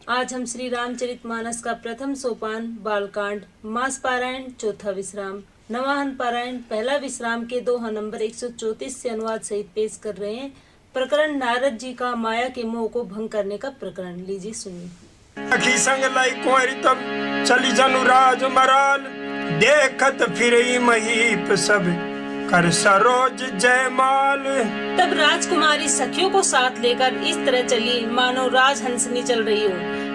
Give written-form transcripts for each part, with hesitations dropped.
आज हम श्री रामचरितमानस का प्रथम सोपान बालकांड मास पारायण चौथा विश्राम नवाहन पारायण पहला विश्राम के दोहा नंबर 134 से अनुवाद सहित पेश कर रहे हैं। प्रकरण नारद जी का माया के मोह को भंग करने का प्रकरण। लीजिए सुनिए। अखी संग लाई कुंवरी तब चली जनु राज मराल, देखत फिरई महीप सब कर सरोज जयमाल। तब राजकुमारी सखियों को साथ लेकर इस तरह चली मानो राजहंसनी चल रही हो।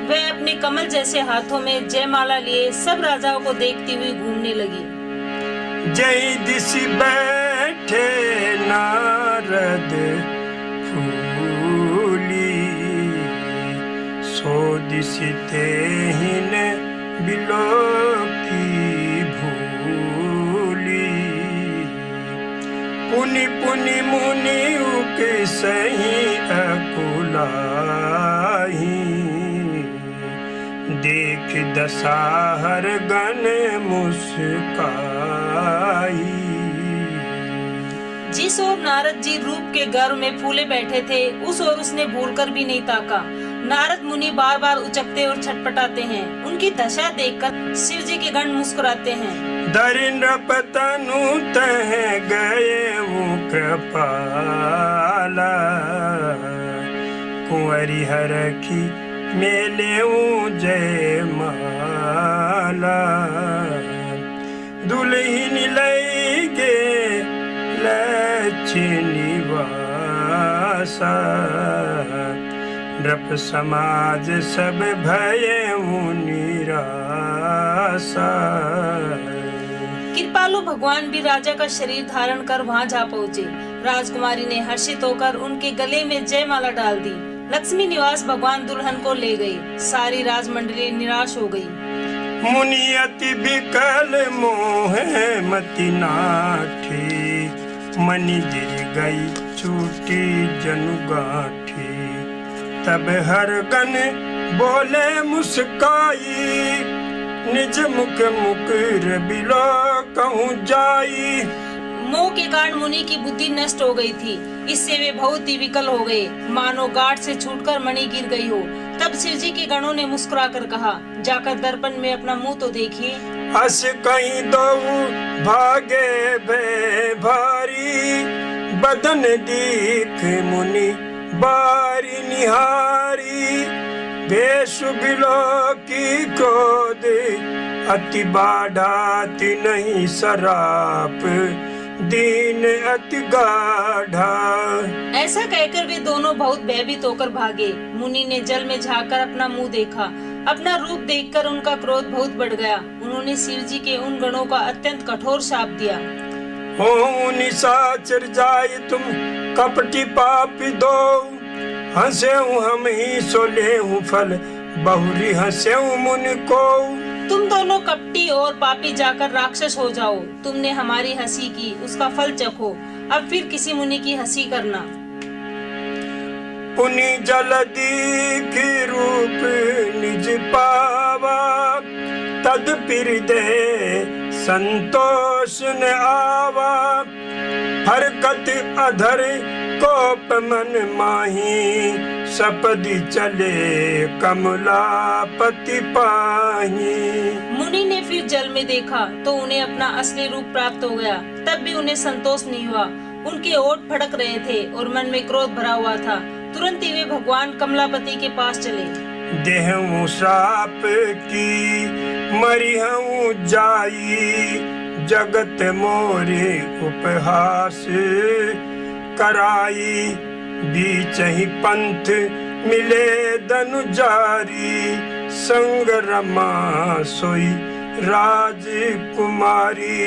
वह अपने कमल जैसे हाथों में जयमाला लिए सब राजाओं को देखती हुई घूमने लगी। जय दिशि बैठे नारद फूली, सो दिशि तेहिन बिलो की भूली। पुनि पुनि मुनि उके सही अकुलाई, देख दसाहर गण मुस्काई। जिस ओर नारद जी रूप के गर्व में फूले बैठे थे उस ओर उसने भूलकर भी नहीं ताका। नारद मुनि बार बार उचकते और छटपटाते हैं। उनकी दशा देखकर शिव जी के गण मुस्कुराते हैं। दरिंद्र पतनु तह गए वो कृपाला, कुंवरी हरखी मेले जय माला। दुल्हिन लई गे लक्ष्मी वासा, नृप समाज सब भये निराशा। कृपालु भगवान भी राजा का शरीर धारण कर वहाँ जा पहुँचे। राजकुमारी ने हर्षित होकर उनके गले में जयमाला डाल दी। लक्ष्मी निवास भगवान दुल्हन को ले गई। सारी राजमंडली निराश हो गई। मुनि अति विकल मोहे मति नाठी, मनि गिर गई छूटी जनु गाठी। तब हर गण बोले मुस्काई, निज मुख मुकर बिलो कहूँ जाई। मोह के कारण मुनि की बुद्धि नष्ट हो गई थी। इससे वे बहुत ही विकल हो गए, मानो गांठ से छूटकर मणि गिर गई हो। तब शिव जी के गणों ने मुस्कुराकर कहा, जाकर दर्पण में अपना मुंह तो देखिए। हस कहीं दो भागे भे भारी, बदन दीख मुनि बारी निहारी। भेष बिलो की क्रोध अति बाढ़ाति नहीं सराप, दीन अति गाढ़ा। ऐसा कहकर वे दोनों बहुत भयभीत होकर भागे। मुनि ने जल में झांककर अपना मुंह देखा। अपना रूप देखकर उनका क्रोध बहुत बढ़ गया। उन्होंने शिव जी के उन गणों का अत्यंत कठोर शाप दिया। हो निशाचर जाय तुम कपटी पापी दो, हंसे हम ही सोले फल बहुरी हंसे मुनि को। तुम दोनों कपटी और पापी जाकर राक्षस हो जाओ। तुमने हमारी हंसी की, उसका फल चखो। अब फिर किसी मुनि की हंसी करना। पुनि जलदी की रूप निज पावा, तद फिर दे संतोष न आवा। हरकत अधर कोप मन माही, सपदी चले कमलापति पाही। मुनि ने फिर जल में देखा तो उन्हें अपना असली रूप प्राप्त हो गया। तब भी उन्हें संतोष नहीं हुआ। उनके ओठ फड़क रहे थे और मन में क्रोध भरा हुआ था। तुरंत ही वे भगवान कमलापति के पास चले। देहूं श्राप की मरिहूं जाई, जगत मोरे उपहास कराई। बीच ही पंथ मिले दनु जारी, संग रमा सोई राजकुमारी।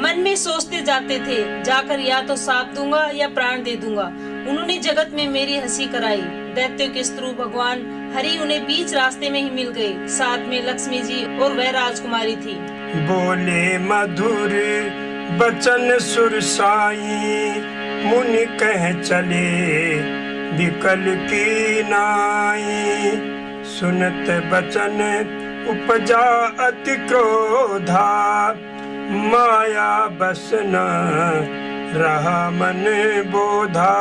मन में सोचते जाते थे, जाकर या तो साप दूंगा या प्राण दे दूंगा। उन्होंने जगत में मेरी हंसी कराई। दैत्यों के शत्रु भगवान हरि उन्हें बीच रास्ते में ही मिल गए। साथ में लक्ष्मी जी और वह राजकुमारी थी। बोले मधुर बचन सुरसाई, मुनि कह चले विकल की नाई। सुनत बचन उपजा अति क्रोधा, माया बसना रहा मन बोधा।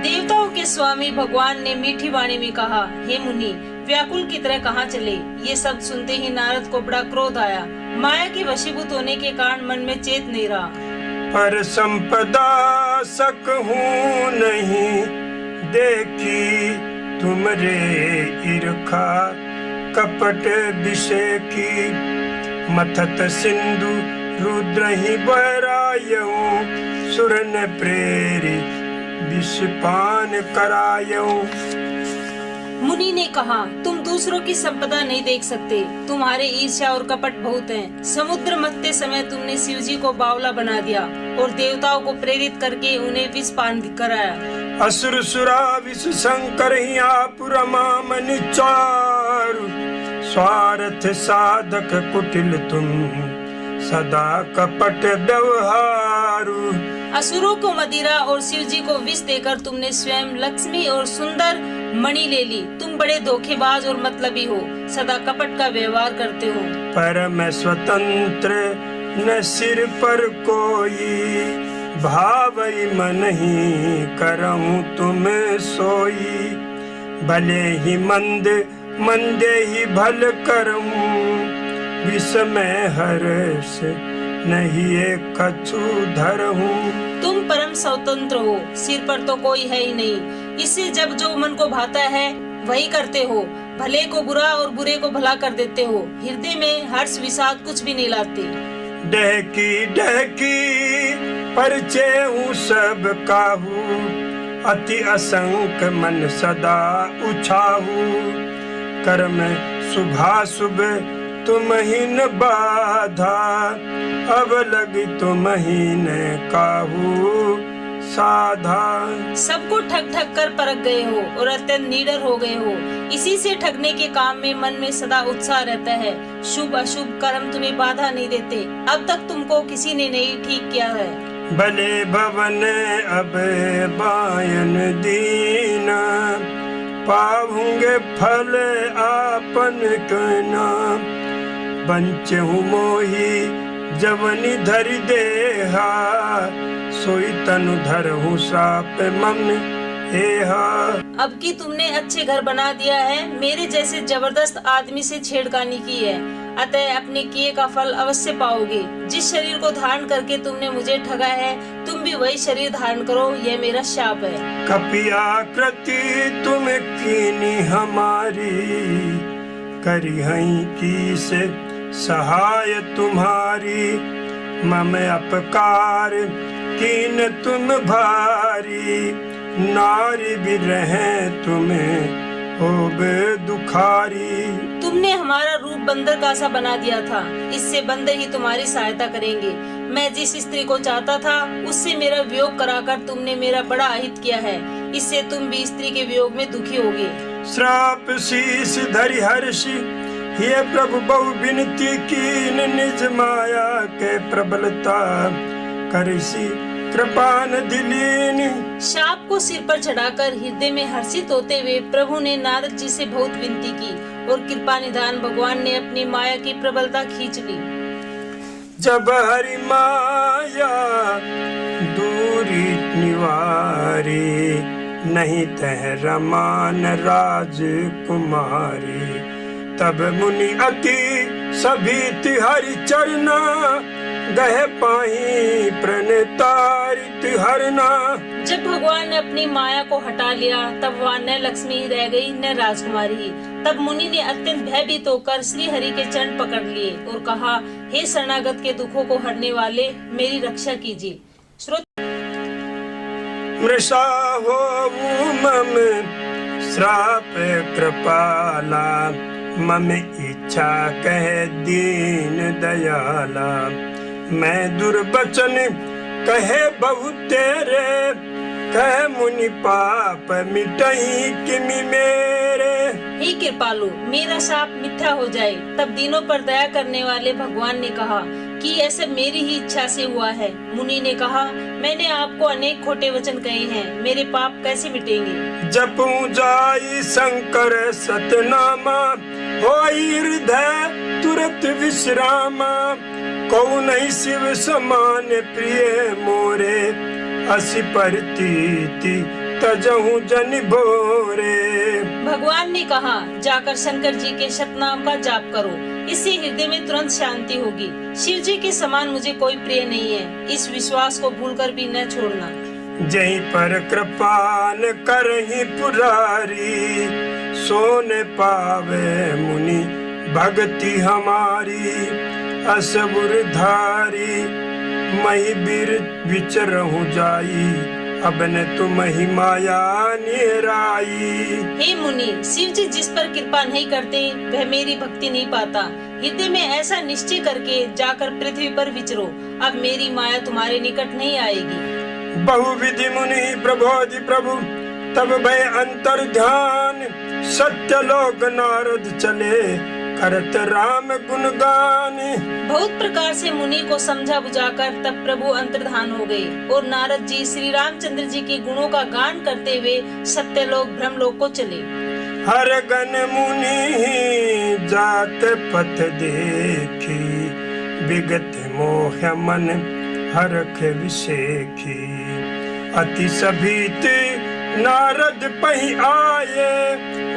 देवताओं के स्वामी भगवान ने मीठी वाणी में कहा, हे मुनि, व्याकुल की तरह कहाँ चले। ये शब्द सुनते ही नारद को बड़ा क्रोध आया। माया के वशीभूत होने के कारण मन में चेत नहीं रहा। पर संपदा सक हूँ नहीं, देखी तुमरे ईर्खा कपट विषय की। मथत सिंधु रुद्र ही बहरायऊं, सुर न प्रेरी विषपान करायऊं। मुनि ने कहा, तुम दूसरों की संपदा नहीं देख सकते, तुम्हारे ईर्ष्या और कपट बहुत हैं। समुद्र मथते समय तुमने शिव जी को बावला बना दिया और देवताओं को प्रेरित करके उन्हें विष पान कराया। असुर सुरा विष शंकर ही आप रमा मनि चारु, स्वार्थ साधक कुटिल तुम सदा कपट व्यवहारु। असुरों को मदिरा और शिव जी को विष देकर तुमने स्वयं लक्ष्मी और सुंदर मणि ले ली। तुम बड़े धोखेबाज और मतलबी हो, सदा कपट का व्यवहार करते हो। पर मैं स्वतंत्र न सिर पर कोई, भावई मन ही करऊं तुम सोई। भले ही मंदे ही भल करऊं, विषमय हर्ष नहीं एक कछु धरऊं। तुम परम स्वतंत्र हो, सिर पर तो कोई है ही नहीं। इससे जब जो मन को भाता है वही करते हो। भले को बुरा और बुरे को भला कर देते हो। हृदय में हर्ष विषाद कुछ भी नहीं लाते। डहकी परिचय हूँ सब काहू, अति असंक मन सदा उछाहू। कर्म शुभाशुभ तुम ही न बाधा, अब लगी तुम ही न काहू साधा। सबको ठग ठग कर परख गए हो और अत्यंत निडर हो गए हो। इसी से ठगने के काम में मन में सदा उत्साह रहता है। शुभ अशुभ कर्म तुम्हें बाधा नहीं देते। अब तक तुमको किसी ने नहीं ठीक किया है। भले भवन अब बायन दीना, पाऊंगे फल आपन कहना। बंच हूँ मोही जवनी धरि देहा, सोई तनु धरहूँ श्राप मन हेहा। अब की तुमने अच्छे घर बना दिया है, मेरे जैसे जबरदस्त आदमी से छेड़खानी की है, अतः अपने किए का फल अवश्य पाओगे। जिस शरीर को धारण करके तुमने मुझे ठगा है, तुम भी वही शरीर धारण करो, यह मेरा शाप है। कपियाकृति तुम कीनी हमारी, करी हई की से सहाय तुम्हारी। मम अपकार कीन तुम भारी, नारी भी रहे तुम्हें होब दुखारी। तुमने हमारा रूप बंदर का सा बना दिया था, इससे बंदर ही तुम्हारी सहायता करेंगे। मैं जिस स्त्री को चाहता था उससे मेरा वियोग कराकर तुमने मेरा बड़ा अहित किया है, इससे तुम भी स्त्री के वियोग में दुखी होगे। श्राप शीस धरि हर्षि, हे प्रभु बहु विनती कीन, निज माया के प्रबलता करसी कृपा न दिलीन। शाप को सिर पर चढ़ाकर हृदय में हर्षित होते हुए प्रभु ने नारद जी से बहुत विनती की और कृपा निधान भगवान ने अपनी माया की प्रबलता खींच ली। जब हरि माया दूरी निवारी, नहीं तह रमान राजकुमारी। तब मुनि अति सभी तिहरि चरना, गह पाही प्रणतारित हरना। जब भगवान ने अपनी माया को हटा लिया, तब वहाँ न लक्ष्मी रह गई न राजकुमारी। तब मुनि ने अत्यंत भयभीत होकर श्री हरि के चरण पकड़ लिए और कहा, हे शरणागत के दुखों को हरने वाले, मेरी रक्षा कीजिए। मृषा हो मम श्राप कृपाला, मम इच्छा कह दीन दयाला। मैं दुर्बचन कहे बहुत तेरे, कह मुनि पाप मिटही किमि मेरे। हे कृपालु, मेरा शाप मिथ्या हो जाए। तब दीनों पर दया करने वाले भगवान ने कहा कि ऐसा मेरी ही इच्छा से हुआ है। मुनि ने कहा, मैंने आपको अनेक खोटे वचन कहे हैं, मेरे पाप कैसे मिटेंगे। जपूं जाई शंकर सतनामा, होई हृदय तुरत विश्रामा। कौ नहीं शिव समान प्रिय मोरे, असि परतीति तजहु जन भोरे। भगवान ने कहा, जाकर शंकर जी के शतनाम का जाप करो, इससे हृदय में तुरंत शांति होगी। शिव जी के समान मुझे कोई प्रिय नहीं है, इस विश्वास को भूलकर भी न छोड़ना। जहीं पर कृपान करही पुरारी, सोने पावे मुनि भक्ति हमारी। असुर धारी मही बीर विचरहु जाई, अब न तुम ही माया निराई। हे मुनि, शिव जी जिस पर कृपा नहीं करते वह मेरी भक्ति नहीं पाता। हृदय में ऐसा निश्चय करके जाकर पृथ्वी पर विचरो, अब मेरी माया तुम्हारे निकट नहीं आएगी। बहुविधि मुनि प्रबोधि प्रभु, तब भय अंतर ध्यान। सत्य लोक नारद चले, करत राम गुणगान। बहुत प्रकार से मुनि को समझा बुझाकर तब प्रभु अंतर्धान हो गए और नारद जी श्री रामचंद्र जी के गुणों का गान करते हुए सत्यलोक ब्रह्मलोक को चले। हर गण मुनि जात पथ देखी, विगत मोह मन हरख विषेखी। अति सभीत नारद पही आए,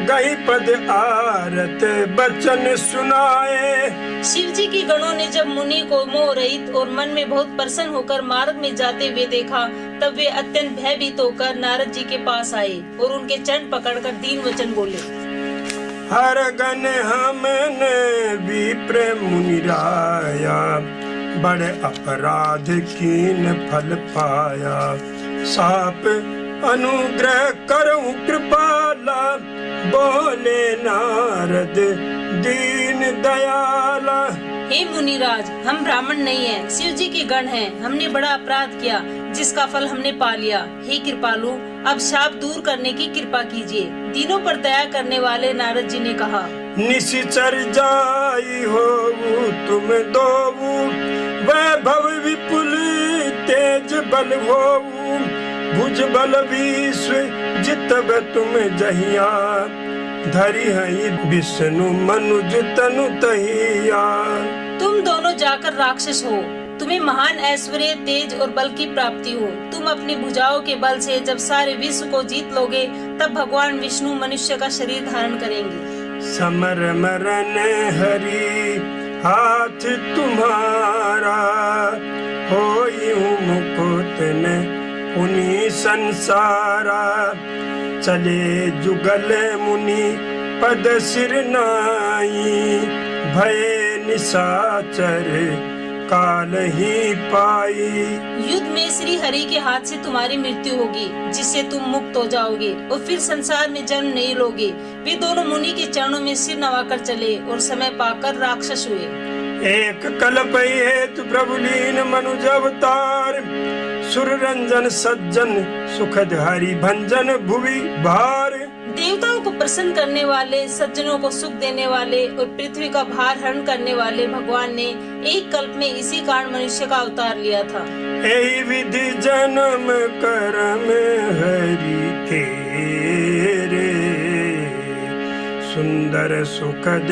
गही पद आरत बचन सुनाए। शिव जी की गणों ने जब मुनि को मोह रहित और मन में बहुत प्रसन्न होकर मार्ग में जाते हुए देखा, तब वे अत्यंत भयभीत होकर नारद जी के पास आए और उनके चरण पकड़कर दीन वचन बोले। हर गण हमने विप्र मुनि राया, बड़े अपराध कीन फल पाया। साप अनुग्रह करऊं कृपाला, बोले नारद दीन दयाला। हे मुनिराज, हम ब्राह्मण नहीं हैं, शिव जी के गण हैं। हमने बड़ा अपराध किया जिसका फल हमने पा लिया। हे कृपालु, अब शाप दूर करने की कृपा कीजिए। दीनों पर दया करने वाले नारद जी ने कहा, निशिचर जाई हो तुम दोऊ, वैभव विपुल तेज बल होऊ। भुज बल विश्व जितब तुम जहिया, धरि हई विष्णु मनुज तनु तहिया। तुम दोनों जाकर राक्षस हो, तुम्हें महान ऐश्वर्य तेज और बल की प्राप्ति हो। तुम अपनी भुजाओं के बल से जब सारे विश्व को जीत लोगे, तब भगवान विष्णु मनुष्य का शरीर धारण करेंगे। समर मरण हरि हाथ तुम्हारा, होई मुकुट न पुनि संसारा। चले जुगल मुनि पद सिर नाई, भय निशाचर काल ही पाई। युद्ध में श्री हरि के हाथ से तुम्हारी मृत्यु होगी, जिससे तुम मुक्त हो जाओगे और फिर संसार में जन्म नहीं लोगे। वे दोनों मुनि के चरणों में सिर नवाकर चले और समय पाकर राक्षस हुए। एक कल्प हेतु प्रभु लीन मनुज अवतार, सुर रंजन सज्जन सुखद हरि भंजन भुवि भार। देवताओं को प्रसन्न करने वाले, सज्जनों को सुख देने वाले और पृथ्वी का भार हरण करने वाले भगवान ने एक कल्प में इसी कारण मनुष्य का अवतार लिया था। यही विधि जन्म कर्म हरि तेरे, सुंदर सुखद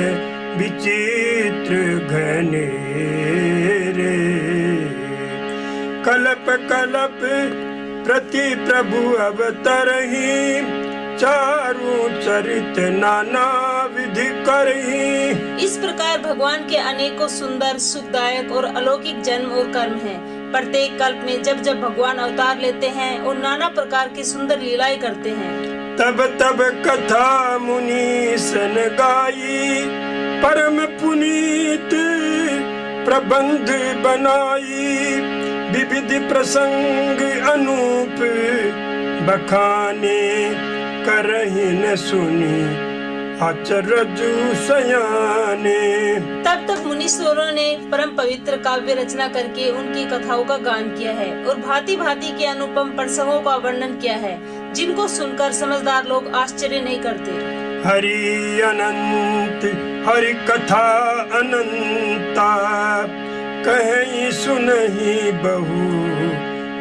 विचित्र घनेरे। कल्प कल्प प्रति प्रभु अवतरहि, चारु चरित नाना विधि करहि। इस प्रकार भगवान के अनेकों सुंदर, सुखदायक और अलौकिक जन्म और कर्म हैं। प्रत्येक कल्प में जब जब भगवान अवतार लेते हैं और नाना प्रकार की सुंदर लीलाएं करते हैं, तब तब कथा मुनि सन गाई, परम पुनीत प्रबंध बनाई। विविध प्रसंग अनूप बखाने, करहि न सुनी आचरजु सयाने। तब तक मुनीश्वरों ने परम पवित्र काव्य रचना करके उनकी कथाओं का गान किया है और भांति भांति के अनुपम प्रसंगों का वर्णन किया है, जिनको सुनकर समझदार लोग आश्चर्य नहीं करते। हरि अनंत हरि कथा अनंता, कहीं सुनहि बहु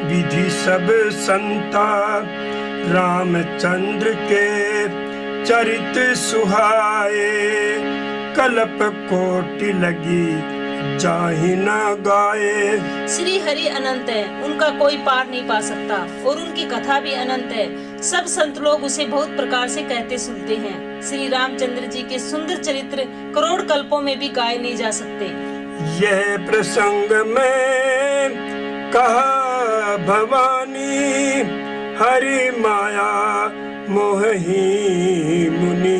विधि सब संता। रामचंद्र के चरित सुहाए, कल्प कोटि लगी जाहि न गाए। श्री हरि अनंत है, उनका कोई पार नहीं पा सकता और उनकी कथा भी अनंत है। सब संत लोग उसे बहुत प्रकार से कहते सुनते हैं। श्री रामचंद्र जी के सुंदर चरित्र करोड़ कल्पों में भी गाए नहीं जा सकते। यह प्रसंग में कहा भवानी, हरि माया मोहि मुनि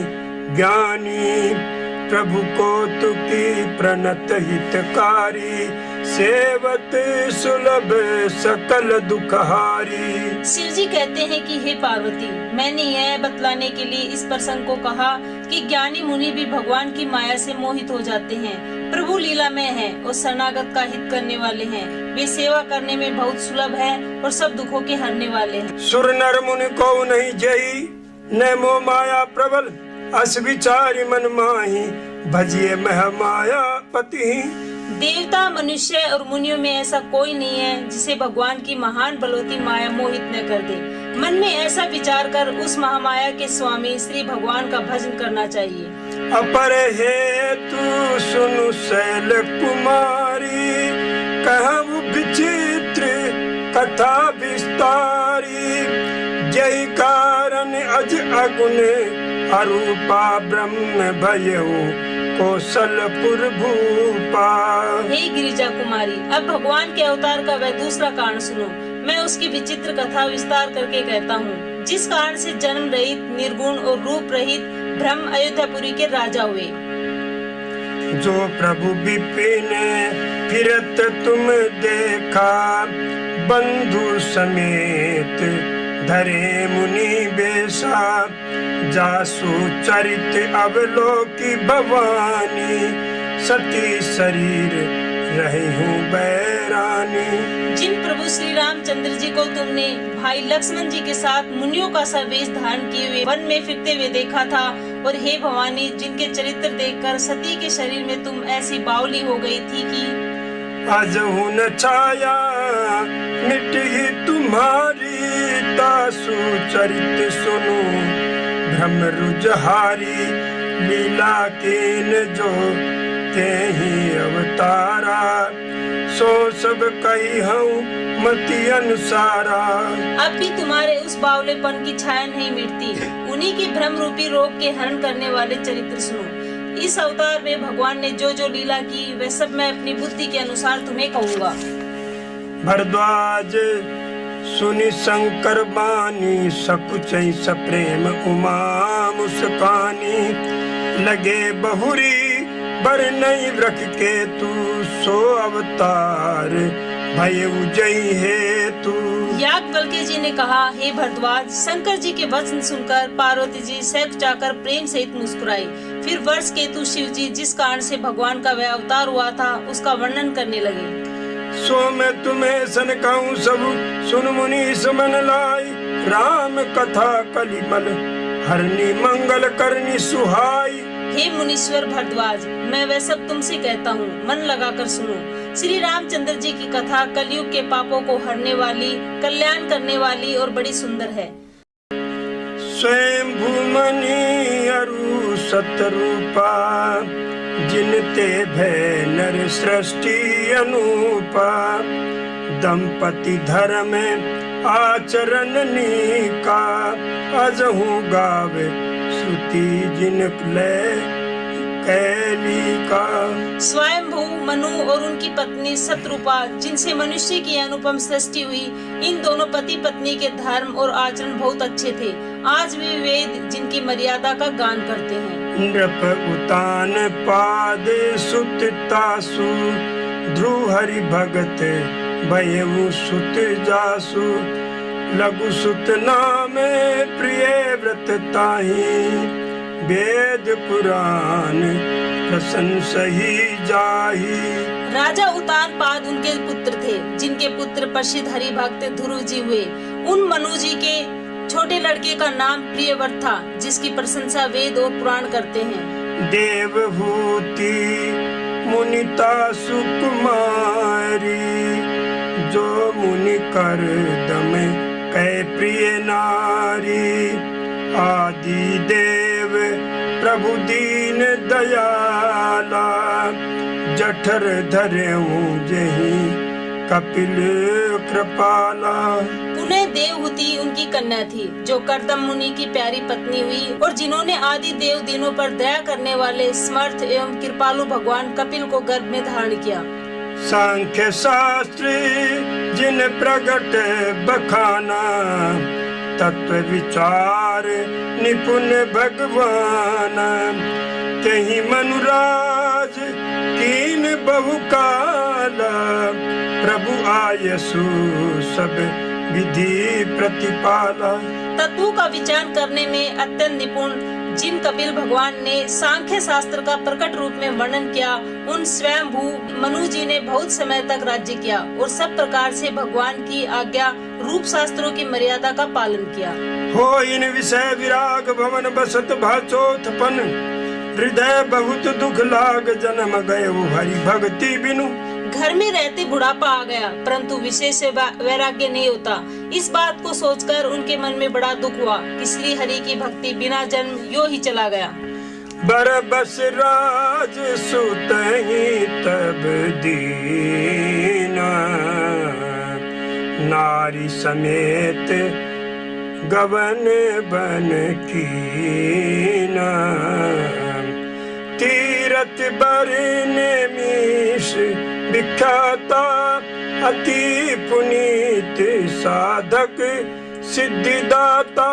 ज्ञानी, प्रभु को तुकी प्रणत हितकारी, सेवत सुलभ सकल दुखहारी। शिव जी कहते हैं कि हे पार्वती, मैंने यह बतलाने के लिए इस प्रसंग को कहा कि ज्ञानी मुनि भी भगवान की माया से मोहित हो जाते हैं। प्रभु लीला में है और शरणागत का हित करने वाले हैं। वे सेवा करने में बहुत सुलभ है और सब दुखों के हरने वाले हैं। सुर नर मुनि को नहीं जई, न मोह माया प्रबल, अस विचारी मन माही, भजिए मह माया पति। देवता, मनुष्य और मुनियों में ऐसा कोई नहीं है जिसे भगवान की महान बलवती माया मोहित न कर दे। मन में ऐसा विचार कर उस महामाया के स्वामी श्री भगवान का भजन करना चाहिए। अपर हेतु सुनु शैल कुमारी, कहु विचित्र कथा विस्तारी, जय कारण अज अगुण अरूपा, ब्रह्म भयउ कौशलपुर भूपा। हे गिरिजा कुमारी, अब भगवान के अवतार का वह दूसरा कारण सुनो। मैं उसकी विचित्र कथा विस्तार करके कहता हूँ, जिस कारण से जन्म रहित, निर्गुण और रूप रहित ब्रह्म अयोध्यापुरी के राजा हुए। जो प्रभु विपिन फिरत तुम देखा, बंधु समेत धरे मुनि बेसा, जासु चरित अवलोकी भवानी, सती शरीर रही हूँ बैरानी। जिन प्रभु श्री रामचंद्र जी को तुमने भाई लक्ष्मण जी के साथ मुनियों का सा वेश धारण किए हुए वन में फिरते हुए देखा था, और हे भवानी, जिनके चरित्र देखकर सती के शरीर में तुम ऐसी बावली हो गई थी कि अजहु न छाया मिट ही तुम्हारी, तासु चरित सुनो भ्रम रुजहारी, लीला कीन जो ते ही अवतारा, सो सब कही हूँ मति अनुसारा। अब भी तुम्हारे उस बावलेपन की छाया नहीं मिटती। उन्हीं के भ्रम रूपी रोग के हरण करने वाले चरित्र सुनो। इस अवतार में भगवान ने जो जो लीला की वह सब मैं अपनी बुद्धि के अनुसार तुम्हें कहूँगा। भरद्वाज सुनि शंकर बानी, सकुचै सप्रेम उमा मुस्कानी, लगे बहुरी बर नहीं रख के तू, सो अवतार भय उजई है तू। याज्ञवल्क्य जी ने कहा, हे भरद्वाज, शंकर जी के वचन सुनकर पार्वती जी सैक चाकर प्रेम सहित मुस्कुराई। फिर वर्ष केतु शिव जी जिस कारण से भगवान का वह अवतार हुआ था उसका वर्णन करने लगे। सो मैं तुम्हें सन कहूँ सब सुन मुनि समन लाई, राम कथा कलिमल हरनी मंगल करनी सुहाई। हे मुनीश्वर भरद्वाज, मैं वह सब तुमसे कहता हूँ, मन लगाकर सुनो। श्री रामचंद्र जी की कथा कलयुग के पापों को हरने वाली, कल्याण करने वाली और बड़ी सुंदर है। स्वयं भूमनि अरु सतरूपा, जिनते भय नर सृष्टि अनूपा, दंपति धर्म आचरण नीका, अजहु गावे श्रुति जिन कैली का। स्वयंभू मनु और उनकी पत्नी सतरूपा, जिनसे मनुष्य की अनुपम सृष्टि हुई, इन दोनों पति पत्नी के धर्म और आचरण बहुत अच्छे थे। आज भी वेद जिनकी मर्यादा का गान करते हैं। नृप उतान पाद सुत तासु, ध्रुव हरि भगत भयउ सुत जासु, लघु सुत नामे प्रिय व्रत ताहि, वेद पुराण प्रशंसा ही जाहि। राजा उतान पाद उनके पुत्र थे, जिनके पुत्र प्रसिद्ध हरि भक्त ध्रुव जी हुए। उन मनु जी के छोटे लड़के का नाम प्रियव्रत था, जिसकी प्रशंसा वेद और पुराण करते हैं। देवहूति मुनिता सुकुमारी, जो मुनि कर दम कै प्रिय नारी, आदि देव प्रभु दीन दयाला, जठर धरे जही कपिल कृपाला। उन्हें देवहूति उनकी कन्या थी, जो कर्दम मुनि की प्यारी पत्नी हुई और जिन्होंने आदि देव दिनों पर दया करने वाले समर्थ एवं कृपालु भगवान कपिल को गर्भ में धारण किया। सांख्य शास्त्री जिन प्रगट बखाना, तत्व विचार निपुण भगवान। कहीं मनुराज कीन बहुकाला, प्रभु आयसु सब विधि प्रतिपाला। तत्वों का विचार करने में अत्यंत निपुण जिन कपिल भगवान ने सांख्य शास्त्र का प्रकट रूप में वर्णन किया, उन स्वयंभू मनु जी ने बहुत समय तक राज्य किया और सब प्रकार से भगवान की आज्ञा रूप शास्त्रों की मर्यादा का पालन किया। हो इन विषय विराग भवन बसत भाचोत्पन, हृदय बहुत दुख लाग जन्म गए हरि भक्ति बिनु। घर में रहते बुढ़ापा आ गया, परंतु विशेष वैराग्य नहीं होता। इस बात को सोचकर उनके मन में बड़ा दुख हुआ कि श्री हरि की भक्ति बिना जन्म यो ही चला गया। बरबस राज सुतहि तब दीना, नारी समेत गवन बन कीना। तीरथ बरने मीश विख्याता, अति पुनीत साधक सिद्धिदाता।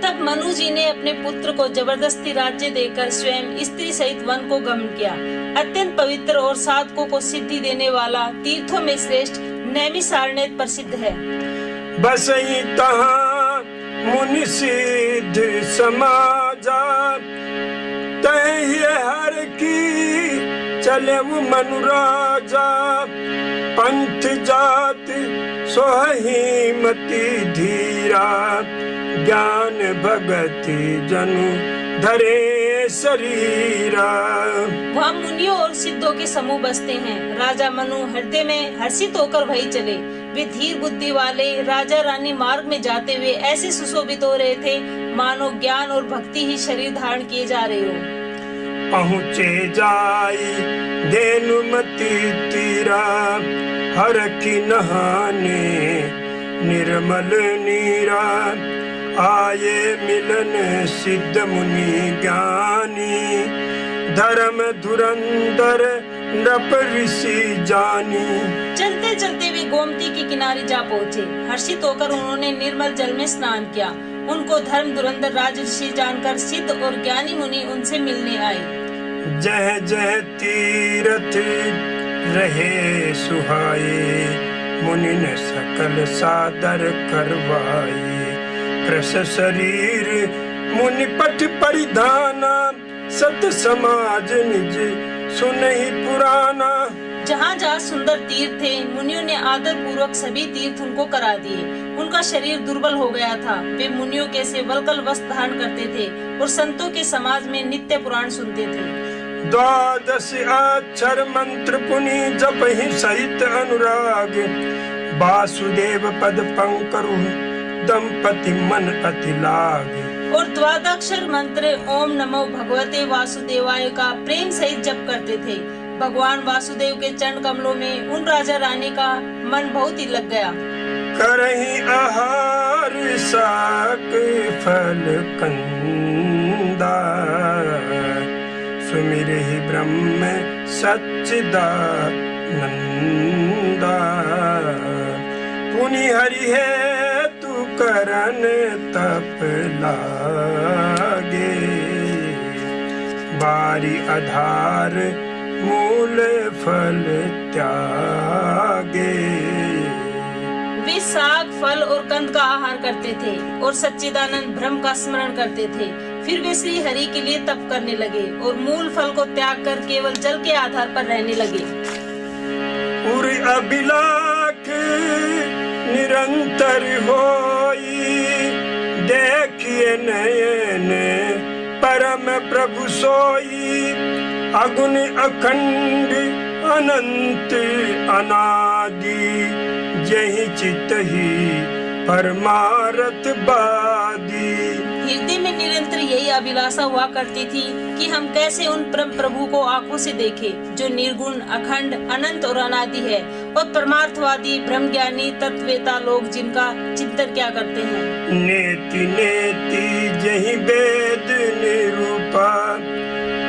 तब मनु जी ने अपने पुत्र को जबरदस्ती राज्य देकर स्वयं स्त्री सहित वन को गमन किया। अत्यंत पवित्र और साधकों को सिद्धि देने वाला तीर्थों में श्रेष्ठ नैमिषारण्य प्रसिद्ध है। बसई तहाँ मुनि सिद्ध समाजा, तहि हर की चले वो मनुराजा। पंथ जात सोहि मति धीरा, ज्ञान भगति जनु धरे शरीरा। वहाँ मुनियों और सिद्धों के समूह बसते हैं। राजा मनु हृदय में हर्षित होकर वहीं चले। वे धीर बुद्धि वाले राजा रानी मार्ग में जाते हुए ऐसे सुशोभित हो रहे थे मानो ज्ञान और भक्ति ही शरीर धारण किए जा रहे हो। पहुँचे जाई धेनुमती तीरा, हरखी नहाने निर्मल नीरा। आये मिलन सिद्ध मुनि ज्ञानी, धर्म धुरंधर नृप ऋषि जानी। चलते चलते वे गोमती के किनारे जा पहुँचे। हर्षित होकर उन्होंने निर्मल जल में स्नान किया। उनको धर्म धुरंधर राज ऋषि जानकर सिद्ध और ज्ञानी मुनि उनसे मिलने आए। जय जय तीरथ रहे सुहाए, मुनि ने सकल सादर करवाए। कृष शरीर मुनि पट परिधाना, सत समाज निज सुनहि पुराना। जहाँ जहाँ सुंदर तीर्थ थे, मुनियों ने आदर पूर्वक सभी तीर्थ उनको करा दिए। उनका शरीर दुर्बल हो गया था। वे मुनियों के से वल्कल वस्त्र धारण करते थे और संतों के समाज में नित्य पुराण सुनते थे। द्वादश अक्षर मंत्र पुनि जपहि सहित अनुराग, वासुदेव पद पंकरु दंपति मन अति लाग। और द्वादक्षर मंत्र ओम नमो भगवते वासुदेवाय का प्रेम सहित जप करते थे। भगवान वासुदेव के चरण कमलों में उन राजा रानी का मन बहुत ही लग गया। करहि आहार साक फल कंदा, सुमिरहि ब्रह्म सच्चिदानंदा। पुनि हरि है तू करन तप लागे, बारी आधार मूल फल त्यागे। वे साग फल और कंद का आहार करते थे और सच्चिदानंद ब्रह्म का स्मरण करते थे। फिर वे श्री हरि के लिए तप करने लगे और मूल फल को त्याग कर केवल जल के आधार पर रहने लगे। उर अभिलाख निरंतर होई, देखिए नयन परम प्रभु सोई। अगुण अखंड अनंत अनादि, यही चित ही परमारथ बादी। हृदय में निरंतर यही अभिलाषा हुआ करती थी कि हम कैसे उन परम प्रभु को आंखों से देखें, जो निर्गुण अखंड अनंत और अनादि है और परमार्थवादी ब्रह्मज्ञानी तत्ववेता लोग जिनका चिंतन क्या करते हैं। नेति नेति जहि वेद निरूपा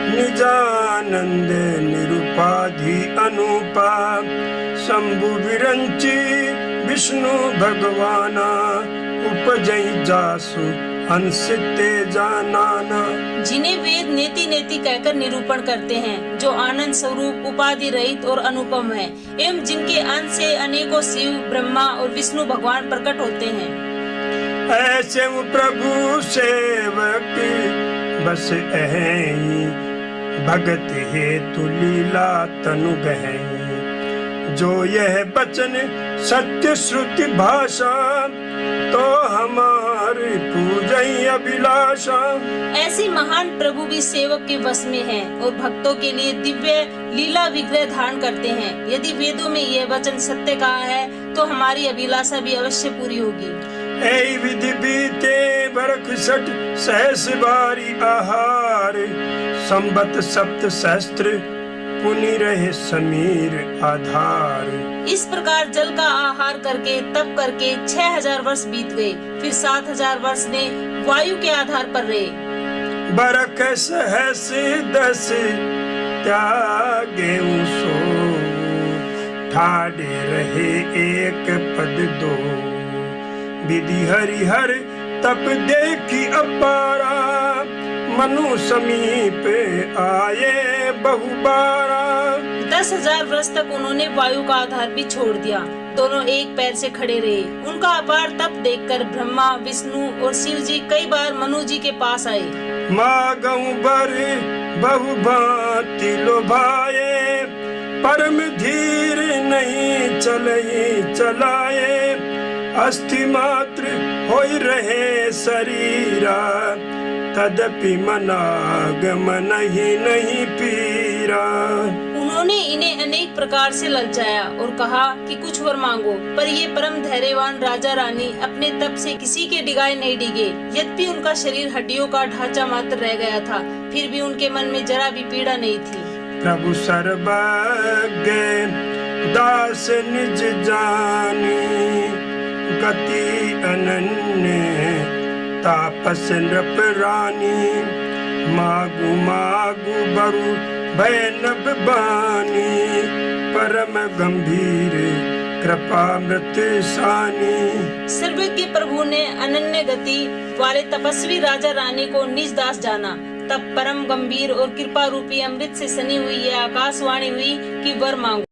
निजानंद निरुपाधि अनुपा शंभु विरंची विष्णु भगवाना उपजई जासु हंस तेजानाना। जिन्हें वेद नेति नेति कहकर निरूपण करते हैं, जो आनंद स्वरूप उपाधि रहित और अनुपम है, एवं जिनके अंश से अनेकों शिव ब्रह्मा और विष्णु भगवान प्रकट होते हैं। ऐसे प्रभु सेवक बस अहै भगत हेतु लीला तनु गहै। जो यह बचन सत्य श्रुति भाषा तो हमारी पूजई अभिलाषा। ऐसी महान प्रभु भी सेवक के वश में हैं और भक्तों के लिए दिव्य लीला विग्रह धारण करते हैं। यदि वेदों में यह वचन सत्य कहा है तो हमारी अभिलाषा भी अवश्य पूरी होगी। ऐ विधि बीते बरख सठ सहस बारी आहार संबत सप्त सहस्त्र पुनि रहे समीर आधार। इस प्रकार जल का आहार करके तप करके 6000 वर्ष बीत गए। फिर 7000 वर्ष ने वायु के आधार पर रहे। बरख सहस दस त्यागे सो ठाडे रहे एक पद दो। विधि हरिहर तप देखी अपारा मनु समीप आए बहुबारा। 10,000 वर्ष तक उन्होंने वायु का आधार भी छोड़ दिया। दोनों एक पैर से खड़े रहे। उनका अपार तप देखकर ब्रह्मा विष्णु और शिव जी कई बार मनु जी के पास आए। मागऊ बर बहु भांति लोभाए परम धीर नहीं चलई चलाए। अस्थि मात्र होई रहे शरीरा तदपि मनागम नहीं पीरा। उन्होंने इन्हें अनेक प्रकार से ललचाया और कहा कि कुछ वर मांगो, पर ये परम धैर्यवान राजा रानी अपने तप से किसी के डिगाए नहीं डिगे। यद्यपि उनका शरीर हड्डियों का ढांचा मात्र रह गया था, फिर भी उनके मन में जरा भी पीड़ा नहीं थी। प्रभु सर्वज्ञ दास निज जानी गति अनन्य तापस नृप रानी। मागु मागु बरु भैनव बानी परम गंभीर कृपामृत सानी। सर्वज्ञ प्रभु ने अनन्य गति वाले तपस्वी राजा रानी को निज दास जाना। तब परम गंभीर और कृपा रूपी अमृत से सनी हुई यह आकाशवाणी हुई कि वर मांगो।